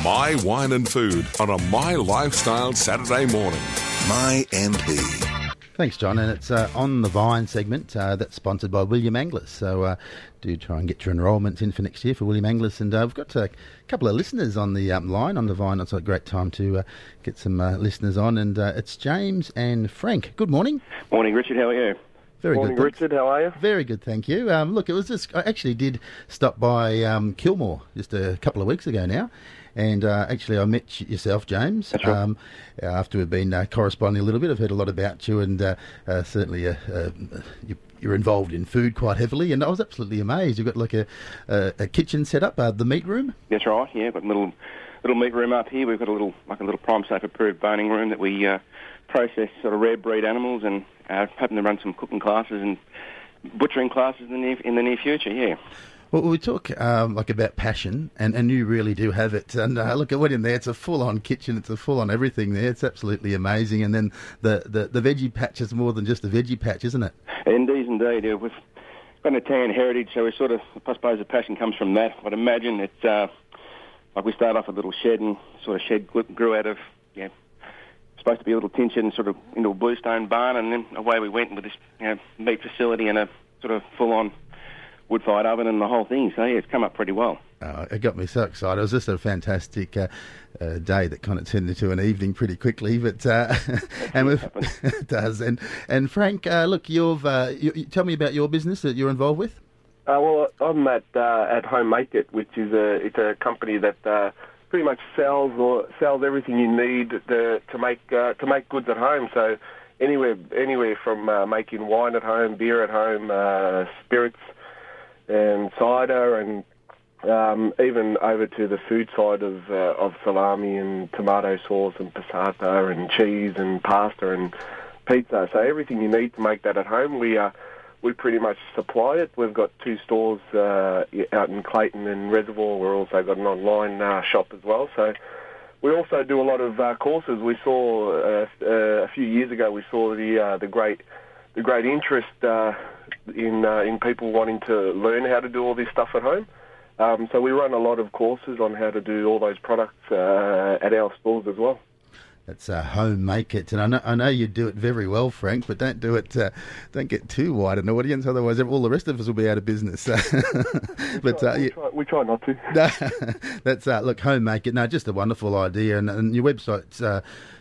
My Wine and Food on a My Lifestyle Saturday morning. MyMP. Thanks, John. And it's on the Vine segment that's sponsored by William Anglers. So do try and get your enrolments in for next year for William Anglers. And we've got a couple of listeners on the line on the Vine. It's a great time to get some listeners on. And it's James and Frank. Good morning. Morning, Richard. How are you? Very Morning, good. Richard. How are you? Very good, thank you. Look, it was just I actually did stop by Kilmore just a couple of weeks ago now. And actually, I met yourself, James. That's right. After we've been corresponding a little bit, I've heard a lot about you, and certainly you're involved in food quite heavily. And I was absolutely amazed. You've got like a kitchen set up, the meat room. That's right. Yeah, we've got a little meat room up here. We've got a little Prime Safe approved boning room that we process sort of rare breed animals, and hoping to run some cooking classes and butchering classes in the near future. Yeah. Well, we talk about passion, and you really do have it. And look, I went in there; it's a full-on kitchen, it's a full-on everything there. It's absolutely amazing. And then the veggie patch is more than just a veggie patch, isn't it? Indeed. Yeah, we've got an Italian heritage, so we I suppose the passion comes from that. I'd imagine it's like we started off a little shed, and sort of shed grew out of supposed to be a little tin shed and sort of into a bluestone barn, and then away we went with this meat facility and a sort of full-on wood-fired oven and the whole thing. So, yeah, it's come up pretty well. It got me so excited. It was just a fantastic day that kind of turned into an evening pretty quickly. But and it does. And Frank, look, you tell me about your business that you're involved with. Well, I'm at Home Make It, which is a company that pretty much sells everything you need to make goods at home. So anywhere from making wine at home, beer at home, spirits, and cider, and even over to the food side of salami and tomato sauce and passata and cheese and pasta and pizza. So everything you need to make that at home, we pretty much supply it. We've got 2 stores out in Clayton and Reservoir. We've also got an online shop as well. So we also do a lot of courses. We saw a few years ago. We saw the great interest in people wanting to learn how to do all this stuff at home. So we run a lot of courses on how to do all those products at our stores as well. That's Home Make It, and I know you do it very well, Frank. But don't do it. Don't get too wide an audience, otherwise all the rest of us will be out of business. We try not to. That's look, Home Make It. No, just a wonderful idea, and your website's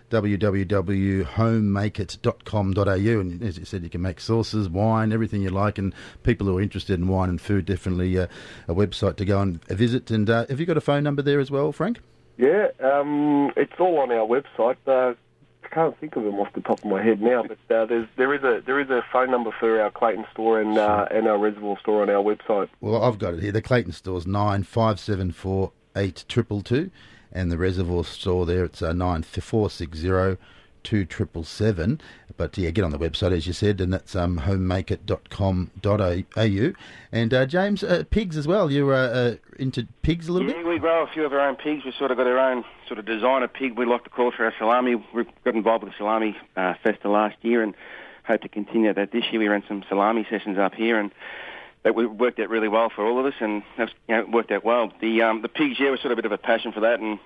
www.homemakeit.com.au, and as you said, you can make sauces, wine, everything you like, and people who are interested in wine and food, definitely a website to go and visit. And have you got a phone number there as well, Frank? Yeah, it's all on our website. I can't think of them off the top of my head now, but there is a phone number for our Clayton store and our Reservoir store on our website. Well, I've got it here. The Clayton store's 9574 8222, and the Reservoir store there, it's 9460 2777. But yeah, get on the website, as you said, and that's homemakeit.com.au. And James, pigs as well. You're into pigs a little bit? Yeah, we grow a few of our own pigs. We've sort of got our own sort of designer pig, we like to call it, for our salami. We got involved with the salami festa last year and hope to continue that this year. We ran some salami sessions up here, and that worked out really well for all of us, and it worked out well. The pigs, was sort of a bit of a passion for that, and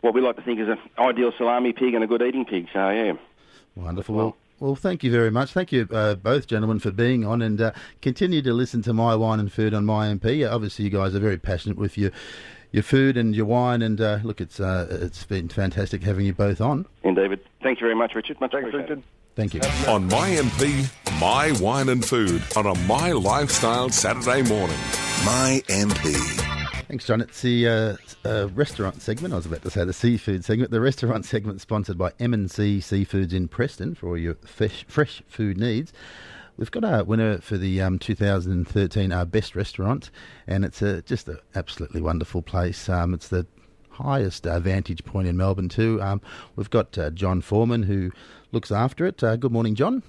what we like to think is an ideal salami pig and a good eating pig. So yeah, wonderful. Well, thank you very much. Thank you both gentlemen for being on, and continue to listen to My Wine and Food on MyMP. Obviously, you guys are very passionate with your food and your wine, and look, it's been fantastic having you both on. And David, thank you very much, Richard. Much appreciated. Richard. Thank you. On MyMP, My Wine and Food on a My Lifestyle Saturday morning. MyMP. Thanks, John. It's the restaurant segment. I was about to say the seafood segment. The restaurant segment sponsored by M&C Seafoods in Preston for all your fresh food needs. We've got a winner for the 2013 Best Restaurant, and it's just an absolutely wonderful place. It's the highest vantage point in Melbourne too. We've got John Foreman who looks after it. Good morning, John.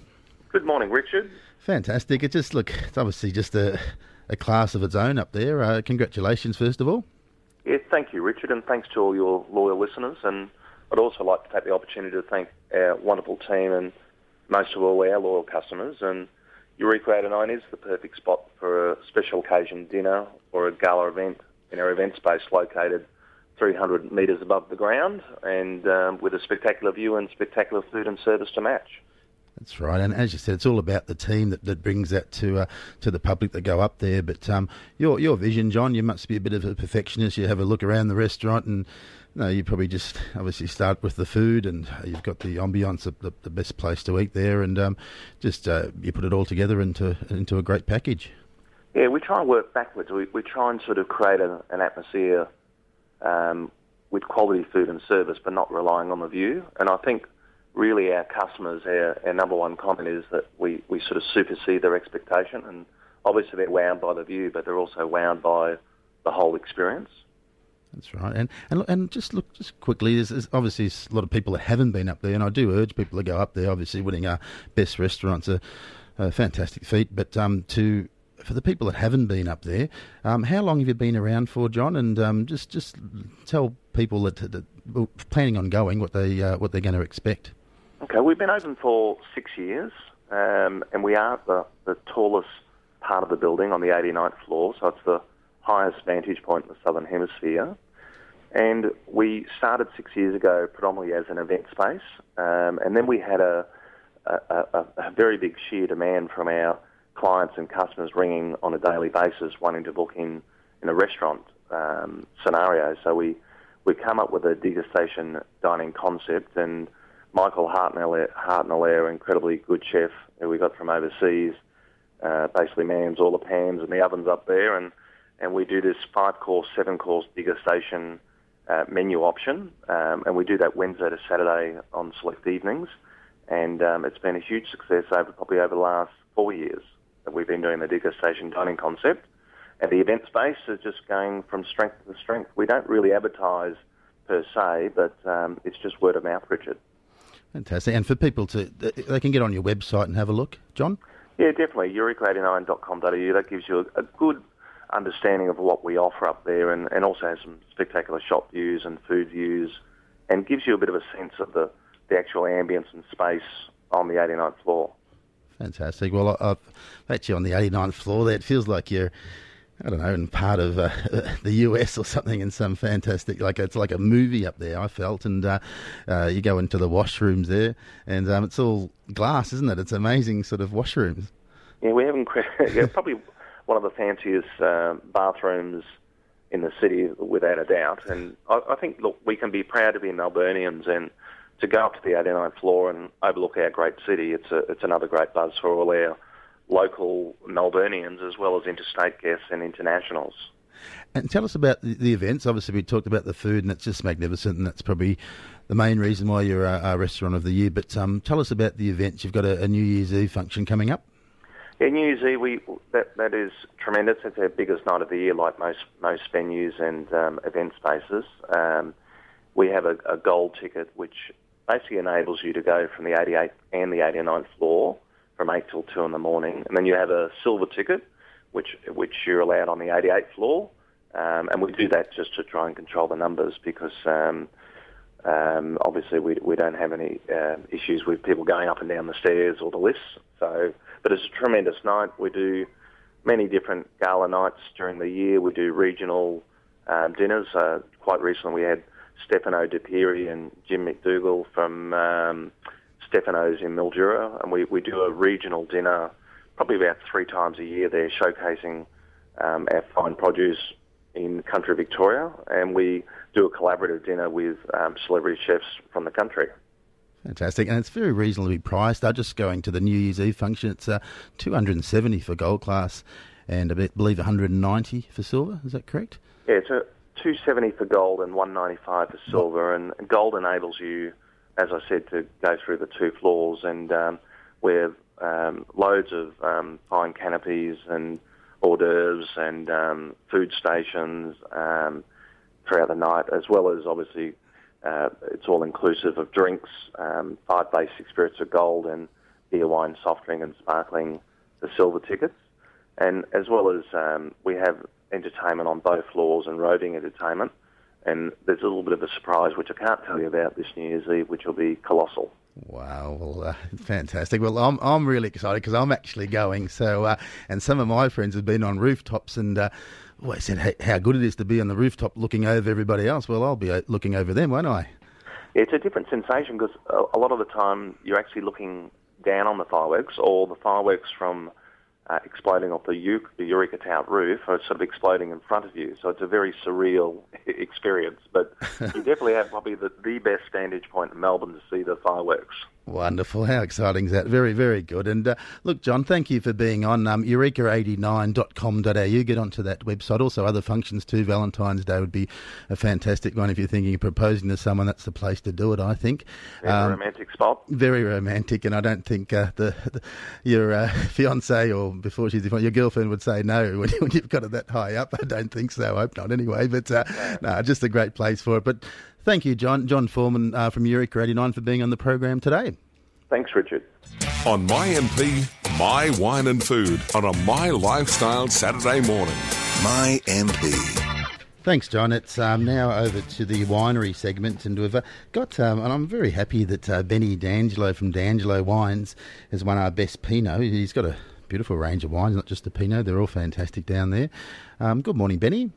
Good morning, Richard. Fantastic. It's obviously just a class of its own up there. Congratulations, first of all. Yes, thank you, Richard, and thanks to all your loyal listeners. And I'd also like to take the opportunity to thank our wonderful team and most of all our loyal customers. And Eureka 89 is the perfect spot for a special occasion dinner or a gala event in our event space located 300 metres above the ground, and with a spectacular view and spectacular food and service to match. That's right, and as you said, it's all about the team that brings that to the public that go up there. But your vision, John, you must be a bit of a perfectionist. You have a look around the restaurant, and you probably just obviously start with the food, and you've got the ambience, the best place to eat there, and you put it all together into a great package. Yeah, we try and work backwards. We try and sort of create an atmosphere with quality food and service, but not relying on the view. And I think really our customers, our number one comment is that we sort of supersede their expectation, and obviously they're wowed by the view, but they're also wowed by the whole experience. That's right, and just quickly, there's obviously a lot of people that haven't been up there, and I do urge people to go up there. Obviously, winning our best restaurants a fantastic feat, but for the people that haven't been up there, how long have you been around for, John? And just tell people that are planning on going what they're going to expect. Okay, we've been open for 6 years, and we are the tallest part of the building on the 89th floor, so it's the highest vantage point in the Southern Hemisphere. And we started 6 years ago predominantly as an event space, and then we had a very big sheer demand from our clients and customers ringing on a daily basis wanting to book in a restaurant scenario. So we come up with a degustation dining concept, and Michael Hartnell, our incredibly good chef who we got from overseas, basically mans all the pans and the ovens up there, and we do this 5-course, 7-course degustation menu option, and we do that Wednesday to Saturday on select evenings, and it's been a huge success over the last 4 years that we've been doing the degustation dining concept, and the event space is just going from strength to strength. We don't really advertise per se, but it's just word of mouth, Richard. Fantastic. And for people they can get on your website and have a look, John? Yeah, definitely. Eureka89.com.au. That gives you a good understanding of what we offer up there, and also has some spectacular shop views and food views, and gives you a bit of a sense of the actual ambience and space on the 89th floor. Fantastic. Well, I've actually on the 89th floor there. It feels like you're, I don't know, in part of the US or something in some fantastic, it's like a movie up there, I felt. And you go into the washrooms there, and it's all glass, isn't it? It's amazing sort of washrooms. Yeah, we have probably one of the fanciest bathrooms in the city, without a doubt. And I think, look, we can be proud to be Melburnians, and to go up to the 89th floor and overlook our great city, it's another great buzz for all our local Melburnians as well as interstate guests and internationals. And tell us about the events. Obviously, we talked about the food, and it's just magnificent, and that's probably the main reason why you're our Restaurant of the Year. But tell us about the events. You've got a New Year's Eve function coming up. Yeah, New Year's Eve, that is tremendous. It's our biggest night of the year, like most venues and event spaces. We have a gold ticket, which basically enables you to go from the 88th and the 89th floor from 8 till 2 in the morning. And then you have a silver ticket, which you're allowed on the 88th floor. And we do that just to try and control the numbers, because obviously we don't have any issues with people going up and down the stairs or the lifts. But it's a tremendous night. We do many different gala nights during the year. We do regional dinners. Quite recently we had Stefano De Piri and Jim McDougall from Stefano's in Mildura, and we do a regional dinner probably about 3 times a year there, showcasing our fine produce in country Victoria, and we do a collaborative dinner with celebrity chefs from the country. Fantastic, and it's very reasonably priced. I'm just going to the New Year's Eve function. It's $270 for gold class, and I believe $190 for silver. Is that correct? Yeah, it's $270 for gold and $195 for silver, and gold enables you, as I said, to go through the 2 floors, and we have loads of fine canopies and hors d'oeuvres and food stations throughout the night, as well as obviously it's all inclusive of drinks, 5 basic spirits of gold, and beer, wine, soft drink and sparkling, the silver tickets. And as well as we have entertainment on both floors and roving entertainment. And there's a little bit of a surprise, which I can't tell you about this New Year's Eve, which will be colossal. Wow, well, fantastic. Well, I'm really excited because I'm actually going. So, and some of my friends have been on rooftops, and Well, I said how good it is to be on the rooftop looking over everybody else. Well, I'll be looking over them, won't I? It's a different sensation because a lot of the time you're actually looking down on the fireworks, or the fireworks from exploding off the Eureka Tower roof are sort of exploding in front of you. So it's a very surreal experience. But you definitely have probably the best vantage point in Melbourne to see the fireworks. Wonderful. How exciting is that? Very, very good. And look, John, thank you for being on eureka89.com.au. Get onto that website. Also, other functions too. Valentine's Day would be a fantastic one if you're thinking of proposing to someone. That's the place to do it, I think. Very romantic spot. Very romantic, and I don't think your fiancée, or before she's your girlfriend, would say no when you've got it that high up. I don't think so. I hope not anyway. But no, just a great place for it. But thank you, John Foreman from Eureka 89 for being on the program today. Thanks, Richard. On MyMP, My Wine and Food on a My Lifestyle Saturday morning. MyMP. Thanks, John. It's now over to the winery segment, and we've got, and I'm very happy that Benny D'Angelo from D'Angelo Wines has won our best Pinot. He's got a beautiful range of wines, not just the Pinot. They're all fantastic down there. Good morning, Benny.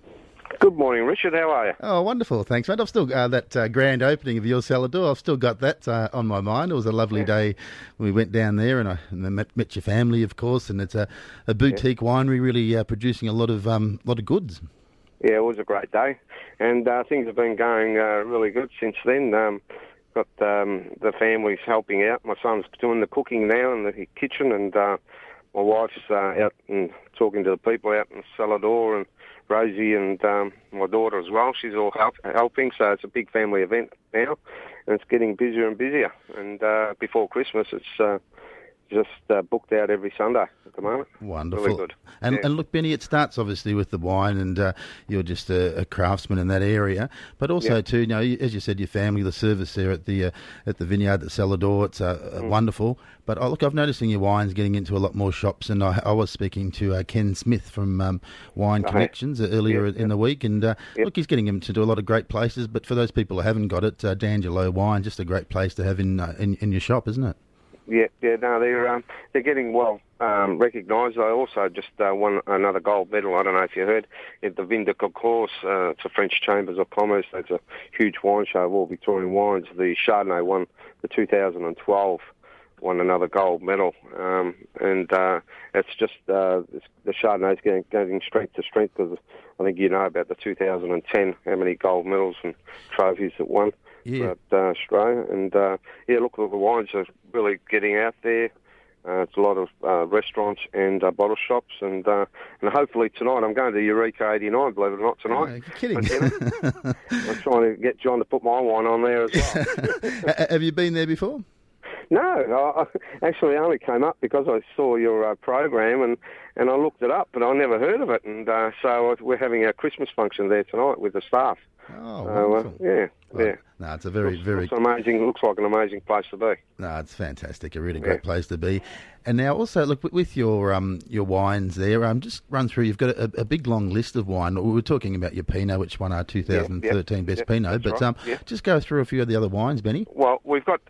Good morning, Richard. How are you? Oh, wonderful. Thanks, mate. I've still that grand opening of your cellar door. I've still got that on my mind. It was a lovely day when we went down there, and I met your family, of course. And it's a boutique winery, really producing a lot of goods. Yeah, it was a great day, and things have been going really good since then. Got the families helping out. My son's doing the cooking now in the kitchen, and my wife's out and talking to the people out in the cellar door, and Rosie and my daughter as well. She's all helping, so it's a big family event now, and it's getting busier and busier. And before Christmas, it's just booked out every Sunday at the moment. Wonderful. Really good. And look, Benny, it starts obviously with the wine, and you're just a craftsman in that area, but also too, as you said, your family, the service there at the vineyard, the cellar door, it's wonderful. But look, I've noticed in your wines getting into a lot more shops, and I was speaking to Ken Smith from Wine Connections earlier in the week, and look, he's getting them to do a lot of great places. But for those people who haven't got it, D'Angelo Wine, just a great place to have in your shop, isn't it? Yeah, no, they're getting well recognised. I also just won another gold medal. I don't know if you heard, at the Vin de Concours. It's a French Chambers of Commerce. It's a huge wine show of all Victorian wines. The Chardonnay won the 2012. Won another gold medal, and it's just the Chardonnay's getting strength to strength, because I think you know about the 2010, how many gold medals and trophies it won. Yeah. Australia, and look, the wines are really getting out there. It's a lot of restaurants and bottle shops, and hopefully tonight I'm going to Eureka 89. Believe it or not, tonight. Oh, you're kidding. I'm trying to get John to put my wine on there as well. Have you been there before? No, I actually only came up because I saw your program, and I looked it up, but I never heard of it, and so we're having a Christmas function there tonight with the staff. Oh, wonderful. Yeah. No, it's a very Looks amazing. Looks like an amazing place to be. No, it's fantastic. A really great place to be. And now also, look, with your wines there, just run through. You've got a big long list of wine. We were talking about your Pinot, which won our 2013 Best Pinot. But right. Just go through a few of the other wines, Benny. Well, we've got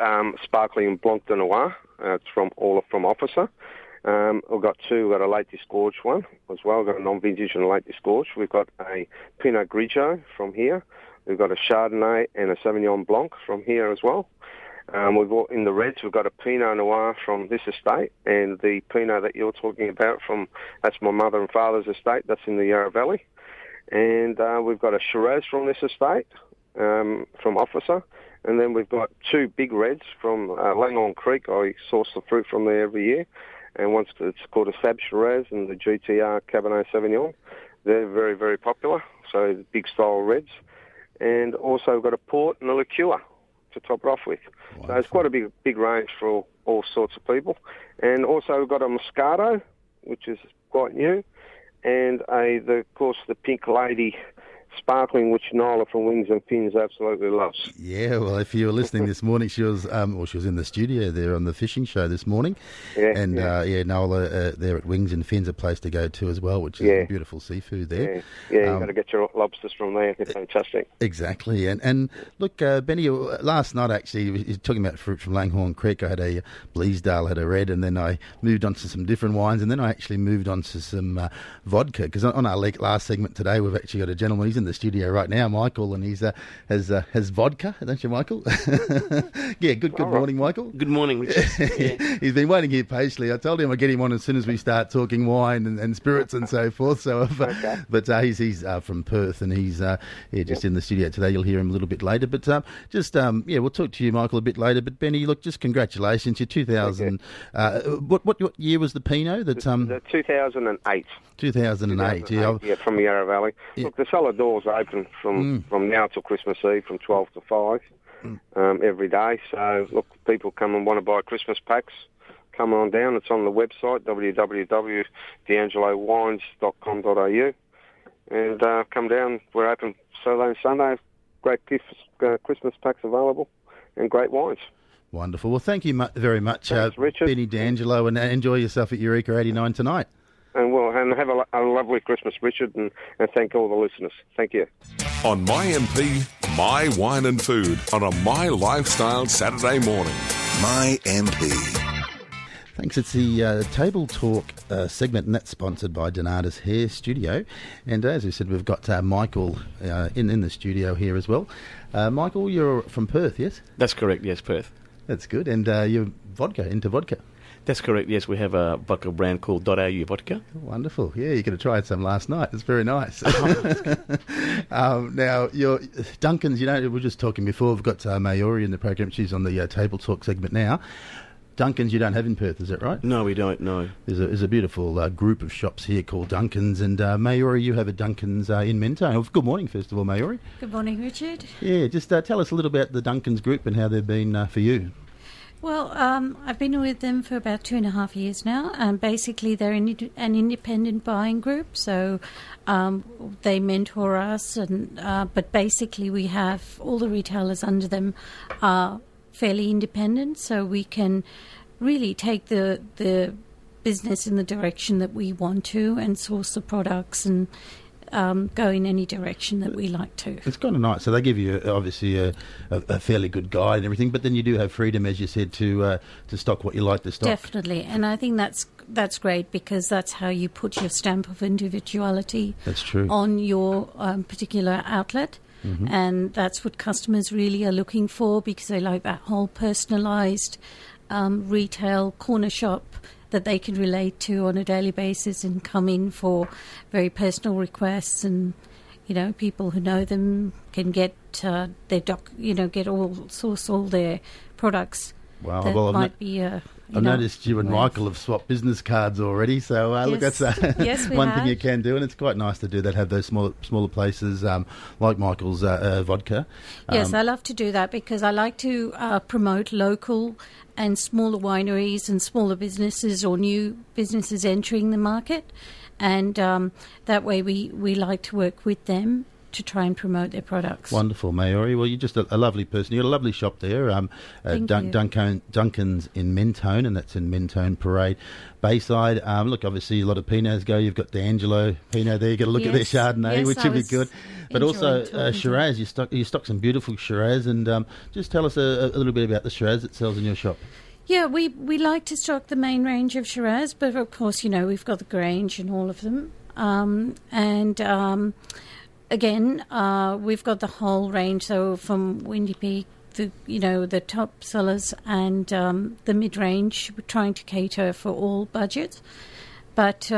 Sparkling Blanc de Noir. It's from Officer. We've got two. We've got a late disgorged one as well. We've got a non-vintage and a late disgorged. We've got a Pinot Grigio from here. We've got a Chardonnay and a Sauvignon Blanc from here as well. In the reds, we've got a Pinot Noir from this estate, and the Pinot that you're talking about that's my mother and father's estate. That's in the Yarra Valley. And we've got a Shiraz from this estate, from Officer. And then we've got two big reds from Langhorne Creek. I source the fruit from there every year. And it's called a Sab Shiraz and the GTR Cabernet Sauvignon. They're very, very popular, so big style reds. And also we've got a port and a liqueur to top it off with. Wonderful. So it's quite a big range for all sorts of people. And also we've got a Moscato, which is quite new, and of course the Pink Lady sparkling, which Nyla from Wings and Fins absolutely loves. Yeah, well, if you were listening this morning, she was in the studio there on the fishing show this morning. Nola there at Wings and Fins, a place to go to as well, which is beautiful seafood there. Yeah, you've got to get your lobsters from there. They're fantastic. Exactly. And look, Benny, last night actually, he's talking about fruit from Langhorne Creek. I had a Bleasdale, had a red, and then I moved on to some different wines, and then I actually moved on to some vodka, because on our last segment today, we've actually got a gentleman. He's in the studio right now, Michael, and he's has vodka, don't you, Michael? Yeah, good morning, Michael. Good morning, Richard. Yeah. He's been waiting here patiently. I told him I'd get him on as soon as we start talking wine and spirits and so forth. So, but he's from Perth, and he's just in the studio today. You'll hear him a little bit later. But we'll talk to you, Michael, a bit later. But Benny, look, just congratulations. Your 2000. What year was the Pinot? The 2008. 2008. Yeah, from Yarra Valley. Yeah. Look, the cellar doors are open from now till Christmas Eve, from 12 to 5 every day. So, look, people come and want to buy Christmas packs, come on down. It's on the website, www.d'angelowines.com.au, and come down. We're open Saturday and Sunday. Great gifts, Christmas packs available, and great wines. Wonderful. Well, thank you very much, Thanks, Richard. Benny D'Angelo, and enjoy yourself at Eureka 89 tonight. And have a lovely Christmas, Richard, and thank all the listeners. Thank you. On MyMP, My Wine and Food, on a My Lifestyle Saturday morning. MyMP. Thanks. It's the Table Talk segment, and that's sponsored by Donata's Hair Studio. And as we said, we've got Michael in the studio here as well. Michael, you're from Perth, yes? That's correct, yes, Perth. That's good. And you're into vodka. That's correct, yes. We have a vodka brand called .au vodka. Wonderful. Yeah, you could have tried some last night. It's very nice. Now, your Duncan's, we were just talking before, we've got Mayuri in the program. She's on the Table Talk segment now. Duncan's you don't have in Perth, is that right? No, we don't, no. There's a beautiful group of shops here called Duncan's, and Mayuri, you have a Duncan's in Mentone. Good morning, first of all, Mayuri. Good morning, Richard. Yeah, just tell us a little about the Duncan's group and how they've been for you. Well, I've been with them for about 2.5 years now, and basically they're an independent buying group, so they mentor us, and but basically we have all the retailers under them are fairly independent, so we can really take the business in the direction that we want to and source the products and go in any direction that we like to. It's kind of nice. So they give you obviously a fairly good guide and everything, but then you do have freedom, as you said, to stock what you like to stock. Definitely, and I think that's great, because that's how you put your stamp of individuality. That's true. On your particular outlet. Mm-hmm. And that's what customers really are looking for, because they like that whole personalised retail corner shop that they can relate to on a daily basis and come in for very personal requests, and people who know them can get source all their products. Wow, that might be I've noticed you and Michael have swapped business cards already, so look, that's one thing you can do, and it's quite nice to do that, have those smaller places like Michael's vodka. Yes, I love to do that, because I like to promote local and smaller wineries and smaller businesses or new businesses entering the market, and that way we like to work with them to try and promote their products. Wonderful, Mayuri. Well, you're just a lovely person. You've got a lovely shop there, Duncan's in Mentone, and that's in Mentone Parade, Bayside. Look, obviously a lot of Pinots go. You've got D'Angelo Pinot there. You've got to look at their Chardonnay, which will be good. But also Shiraz. You stock some beautiful Shiraz, and just tell us a little bit about the Shiraz that sells in your shop. Yeah, we like to stock the main range of Shiraz, but of course, we've got the Grange and all of them. Again, we've got the whole range, so from Windy Peak, the top sellers and the mid-range. We're trying to cater for all budgets. But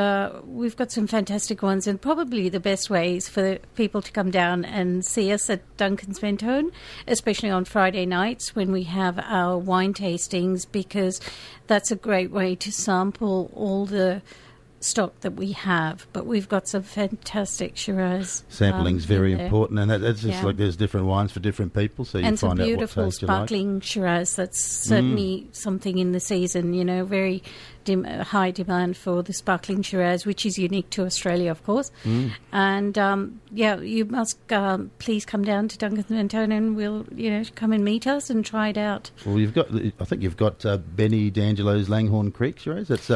we've got some fantastic ones, and probably the best way is for people to come down and see us at Duncan's Mentone, especially on Friday nights when we have our wine tastings, because that's a great way to sample all the stock that we have. But we've got some fantastic Shiraz. Sampling's very important, and that's just like there's different wines for different people, so you find out what taste you like. And some beautiful sparkling Shiraz. That's certainly something in the season, very high demand for the sparkling Shiraz, which is unique to Australia, of course. And you must please come down to Duncan Mentone, and we'll come and meet us and try it out. Well, I think you've got Benny D'Angelo's Langhorne Creek Shiraz. That's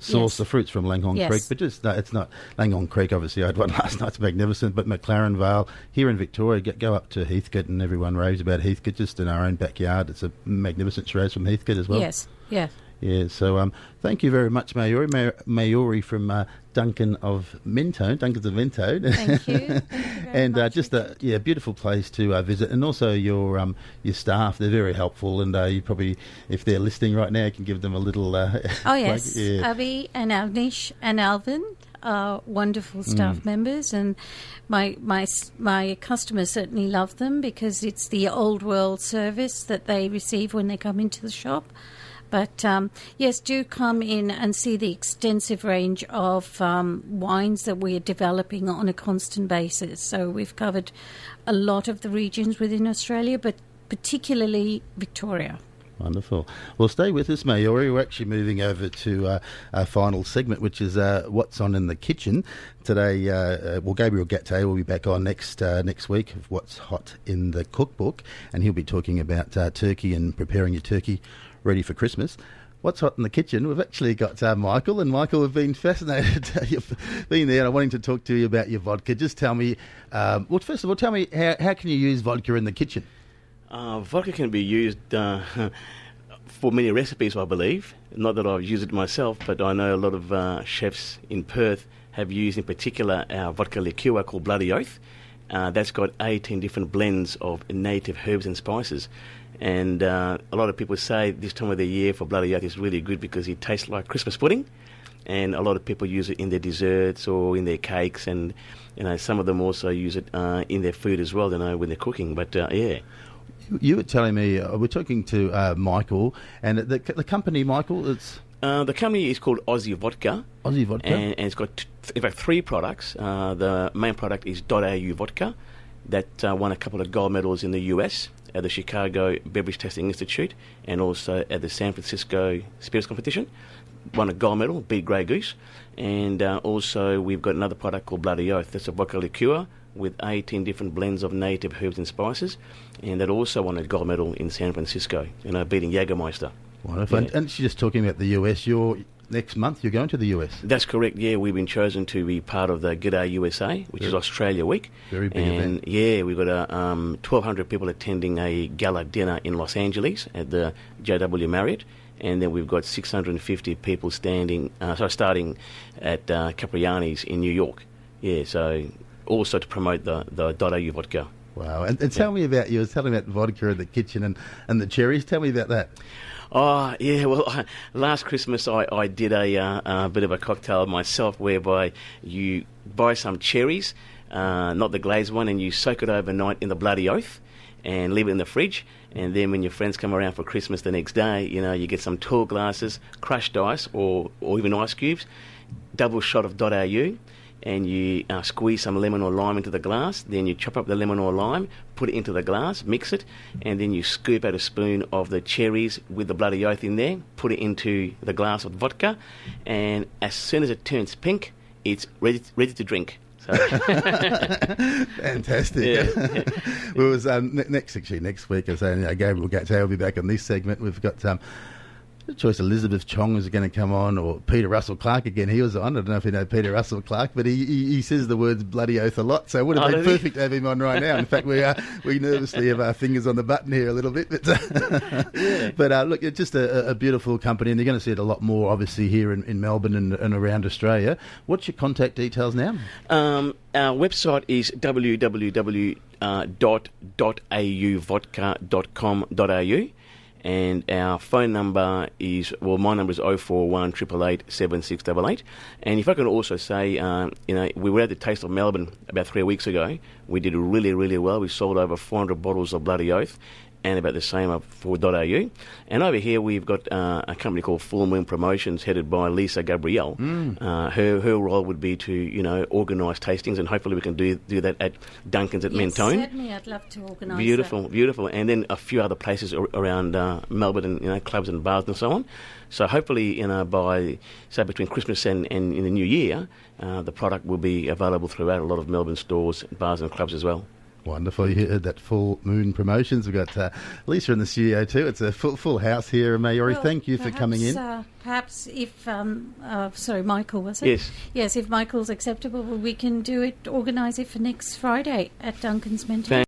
source the fruits from Langhorne Creek, but it's not Langhorne Creek. Obviously, I had one last night. It's magnificent. But McLaren Vale here in Victoria, go up to Heathcote, and everyone raves about Heathcote, just in our own backyard. It's a magnificent Shiraz from Heathcote as well. Yes, yeah. Yeah, so thank you very much, Mayuri from Duncan's of Mentone. Thank you. Thank you and much, just a beautiful place to visit, and also your staff. They're very helpful, and you probably, if they're listening right now, you can give them a little. Oh yes, Abby and Agnish and Alvin are wonderful staff members, and my customers certainly love them because it's the old world service that they receive when they come into the shop. But, yes, do come in and see the extensive range of wines that we're developing on a constant basis. So we've covered a lot of the regions within Australia, but particularly Victoria. Wonderful. Well, stay with us, Mayuri. We're actually moving over to our final segment, which is What's On in the Kitchen. Today, Gabriel Gatte will be back on next week of What's Hot in the Cookbook, and he'll be talking about turkey and preparing your turkey ready for Christmas. What's hot in the kitchen? We've actually got Michael, and Michael, we've been fascinated. You've been there, and I'm wanting to talk to you about your vodka. Just tell me, first of all, tell me how can you use vodka in the kitchen? Vodka can be used for many recipes, I believe. Not that I've used it myself, but I know a lot of chefs in Perth have used, in particular, our vodka liqueur called Bloody Oath. That's got 18 different blends of native herbs and spices. And a lot of people say this time of the year for Bloody Oath is really good because it tastes like Christmas pudding. And a lot of people use it in their desserts or in their cakes. And, some of them also use it in their food as well, when they're cooking. But, yeah. You were telling me, we're talking to Michael, and the company, Michael, it's... the company is called Aussie Vodka. Aussie Vodka? And it's got, in fact, 3 products. The main product is .au Vodka. That won a couple of gold medals in the US at the Chicago Beverage Testing Institute and also at the San Francisco Spirits Competition. Won a gold medal, beat Grey Goose. And also we've got another product called Bloody Oath. That's a vodka liqueur with 18 different blends of native herbs and spices. And that also won a gold medal in San Francisco, beating Jägermeister. Wonderful. Yeah. And she's just talking about the US. Next month you're going to the US. That's correct, yeah. We've been chosen to be part of the G'day USA, which is Australia Week. Very big event. Yeah, we've got 1,200 people attending a gala dinner in Los Angeles at the JW Marriott. And then we've got 650 people starting at Capriani's in New York. Yeah, so also to promote the .au vodka. Wow. And tell me about, you were telling me about vodka in the kitchen and the cherries. Tell me about that. Oh, yeah, well, last Christmas I did a bit of a cocktail myself whereby you buy some cherries, not the glazed one, and you soak it overnight in the Bloody Oath and leave it in the fridge. And then when your friends come around for Christmas the next day, you get some tall glasses, crushed ice or even ice cubes, double shot of .au, and you squeeze some lemon or lime into the glass. Then you chop up the lemon or lime, put it into the glass, mix it, and then you scoop out a spoon of the cherries with the Bloody Oath in there, put it into the glass of vodka, and as soon as it turns pink, it's ready to drink. So. Fantastic. Yeah. Well, it was next week, I was saying, Gabriel Gatte will be back on this segment. We've got choice Elizabeth Chong is going to come on, or Peter Russell Clark again. He was on. I don't know if you know Peter Russell Clark, but he says the words Bloody Oath a lot, so it would have been perfect to have him on right now. In fact, we nervously have our fingers on the button here a little bit. But, yeah. But look, it's just a beautiful company, and you're going to see it a lot more, obviously, here in Melbourne and around Australia. What's your contact details now? Our website is www.auvodka.com.au. And our phone number is, my number is 041 888 7688. And if I can also say, we were at the Taste of Melbourne about 3 weeks ago. We did really, really well. We sold over 400 bottles of Bloody Oath. and about the same for .au. And over here we've got a company called Full Moon Promotions, headed by Lisa Gabrielle. Her role would be to, organise tastings, and hopefully we can do that at Duncan's at Mentone. Certainly, I'd love to organise Beautiful. And then a few other places around Melbourne, and clubs and bars and so on. So hopefully, by, say, between Christmas and in the New Year, the product will be available throughout a lot of Melbourne stores, bars and clubs as well. Wonderful. You heard that Full Moon Promotions. We've got Lisa in the studio too. It's a full house here, Mayori. Well, thank you for coming in. Perhaps if, Michael, was it? Yes. Yes, if Michael's acceptable, we can organise it for next Friday at Duncan's Mentone.